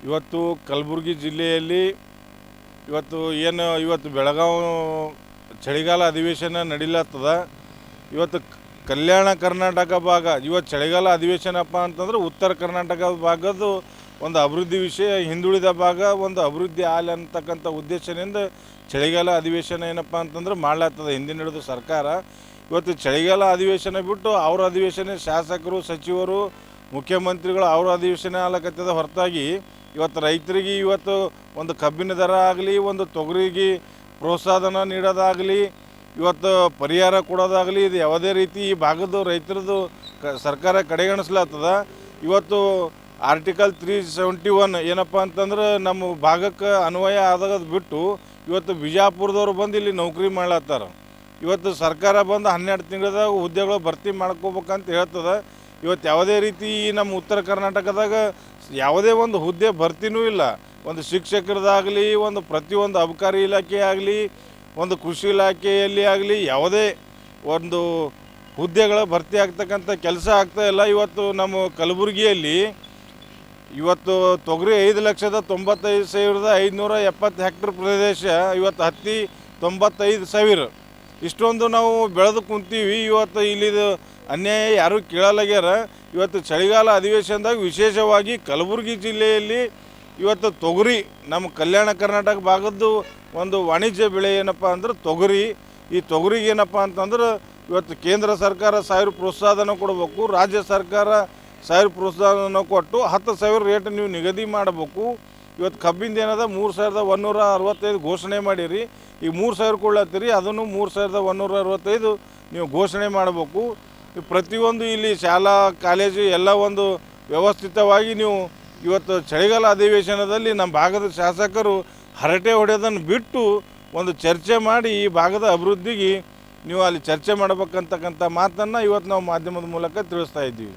ಇವತ್ತು ಕಲಬುರಗಿ ಜಿಲ್ಲೆಯಲ್ಲಿ ಇವತ್ತು ಬೆಳಗಾವಿ ಚಳಿಗಾಲ ಅಧಿವೇಶನ ನಡೀಲತ್ತದ. ಇವತ್ತು ಕಲ್ಯಾಣ ಕರ್ನಾಟಕ ಭಾಗ ಇವತ್ತು ಚಳಿಗಾಲ ಅಧಿವೇಶನಪ್ಪ ಅಂತಂದ್ರೆ ಉತ್ತರ ಕರ್ನಾಟಕ ಭಾಗದ ಒಂದು ಅಭಿವೃದ್ಧಿ ವಿಷಯ, ಹಿಂದುಳಿದ ಭಾಗ ಒಂದು ಅಭಿವೃದ್ಧಿ ಆಗಲಿ ಅಂತಕ್ಕಂಥ ಉದ್ದೇಶದಿಂದ ಚಳಿಗಾಲ ಅಧಿವೇಶನ ಏನಪ್ಪ ಅಂತಂದ್ರೆ ಮಾಡ್ಲಾಗ್ತದ ಹಿಂದಿನ ಹಿಡಿದು ಸರ್ಕಾರ. ಇವತ್ತು ಚಳಿಗಾಲ ಅಧಿವೇಶನ ಬಿಟ್ಟು ಅವ್ರ ಅಧಿವೇಶನ ಶಾಸಕರು, ಸಚಿವರು, ಮುಖ್ಯಮಂತ್ರಿಗಳು ಅವ್ರ ಅಧಿವೇಶನ ಆಗಲಕತ್ತದ ಹೊರತಾಗಿ ಇವತ್ತು ರೈತರಿಗೆ ಇವತ್ತು ಒಂದು ಕಬ್ಬಿನ ದರ ಆಗಲಿ, ಒಂದು ತೊಗರಿಗೆ ಪ್ರೋತ್ಸಾಹನ ನೀಡೋದಾಗಲಿ, ಇವತ್ತು ಪರಿಹಾರ ಕೊಡೋದಾಗಲಿ, ಇದು ಯಾವುದೇ ರೀತಿ ಈ ಭಾಗದ ರೈತರದ್ದು ಸರ್ಕಾರ ಕಡೆಗಣಿಸ್ಲಾಗ್ತದ. ಇವತ್ತು ಆರ್ಟಿಕಲ್ 371 ಏನಪ್ಪ ಅಂತಂದ್ರೆ ನಮ್ಮ ಭಾಗಕ್ಕೆ ಅನ್ವಯ ಆದಾಗ ಬಿಟ್ಟು ಇವತ್ತು ಬಿಜಾಪುರದವ್ರು ಬಂದು ಇಲ್ಲಿ ನೌಕರಿ ಮಾಡ್ಲತ್ತಾರ. ಇವತ್ತು ಸರ್ಕಾರ ಬಂದು 12 ತಿಂಗಳದಾಗ ಹುದ್ದೆಗಳು ಭರ್ತಿ ಮಾಡ್ಕೋಬೇಕಂತ ಹೇಳ್ತದೆ. ಇವತ್ತು ಯಾವುದೇ ರೀತಿ ನಮ್ಮ ಉತ್ತರ ಕರ್ನಾಟಕದಾಗ ಯಾವುದೇ ಒಂದು ಹುದ್ದೆ ಭರ್ತಿನೂ ಇಲ್ಲ. ಒಂದು ಶಿಕ್ಷಕರದಾಗಲಿ, ಒಂದು ಪ್ರತಿಯೊಂದು ಅಬಕಾರಿ ಇಲಾಖೆ ಆಗಲಿ, ಒಂದು ಕೃಷಿ ಇಲಾಖೆಯಲ್ಲಿ ಆಗಲಿ ಯಾವುದೇ ಒಂದು ಹುದ್ದೆಗಳ ಭರ್ತಿ ಆಗ್ತಕ್ಕಂಥ ಕೆಲಸ ಆಗ್ತಾ ಇಲ್ಲ. ಇವತ್ತು ನಮ್ಮ ಕಲಬುರಗಿಯಲ್ಲಿ ಇವತ್ತು ತೊಗರಿ 5,95,570 ಹೆಕ್ಟರ್ ಪ್ರದೇಶ, ಇವತ್ತು ಹತ್ತಿ 95,000 ಇಷ್ಟೊಂದು ನಾವು ಬೆಳೆದು ಕುಂತೀವಿ. ಇವತ್ತು ಇಲ್ಲಿದು ಅನ್ಯಾಯ ಯಾರೂ ಕೇಳಲಾಗ್ಯಾರ. ಇವತ್ತು ಚಳಿಗಾಲ ಅಧಿವೇಶನದಾಗ ವಿಶೇಷವಾಗಿ ಕಲಬುರಗಿ ಜಿಲ್ಲೆಯಲ್ಲಿ ಇವತ್ತು ತೊಗರಿ ನಮ್ಮ ಕಲ್ಯಾಣ ಕರ್ನಾಟಕ ಭಾಗದ್ದು ಒಂದು ವಾಣಿಜ್ಯ ಬೆಳೆ ಏನಪ್ಪ ಅಂದ್ರೆ ತೊಗರಿ. ಈ ತೊಗರಿಗೆ ಏನಪ್ಪ ಅಂತಂದ್ರೆ ಇವತ್ತು ಕೇಂದ್ರ ಸರ್ಕಾರ 1,000 ಪ್ರೋತ್ಸಾಹನ ಕೊಡಬೇಕು, ರಾಜ್ಯ ಸರ್ಕಾರ 1,000 ಪ್ರೋತ್ಸಾಹನ ಕೊಟ್ಟು 10,000 ರೇಟ್ ನೀವು ನಿಗದಿ ಮಾಡಬೇಕು. ಇವತ್ತು ಕಬ್ಬಿಂದ ಏನದ 3,165 ಘೋಷಣೆ ಮಾಡಿರಿ, ಈಗ 3,000 ಕೊಡ್ಲತ್ತೀರಿ, ಅದನ್ನು 3,165 ನೀವು ಘೋಷಣೆ ಮಾಡಬೇಕು. ಪ್ರತಿಯೊಂದು ಇಲ್ಲಿ ಶಾಲಾ ಕಾಲೇಜು ಎಲ್ಲ ಒಂದು ವ್ಯವಸ್ಥಿತವಾಗಿ ನೀವು ಇವತ್ತು ಚಳಿಗಾಲ ಅಧಿವೇಶನದಲ್ಲಿ ನಮ್ಮ ಭಾಗದ ಶಾಸಕರು ಹರಟೆ ಹೊಡೆಯೋದನ್ನು ಬಿಟ್ಟು ಒಂದು ಚರ್ಚೆ ಮಾಡಿ ಈ ಭಾಗದ ಅಭಿವೃದ್ಧಿಗೆ ನೀವು ಅಲ್ಲಿ ಚರ್ಚೆ ಮಾಡಬೇಕಂತಕ್ಕಂಥ ಮಾತನ್ನು ಇವತ್ತು ನಾವು ಮಾಧ್ಯಮದ ಮೂಲಕ ತಿಳಿಸ್ತಾ ಇದ್ದೀವಿ.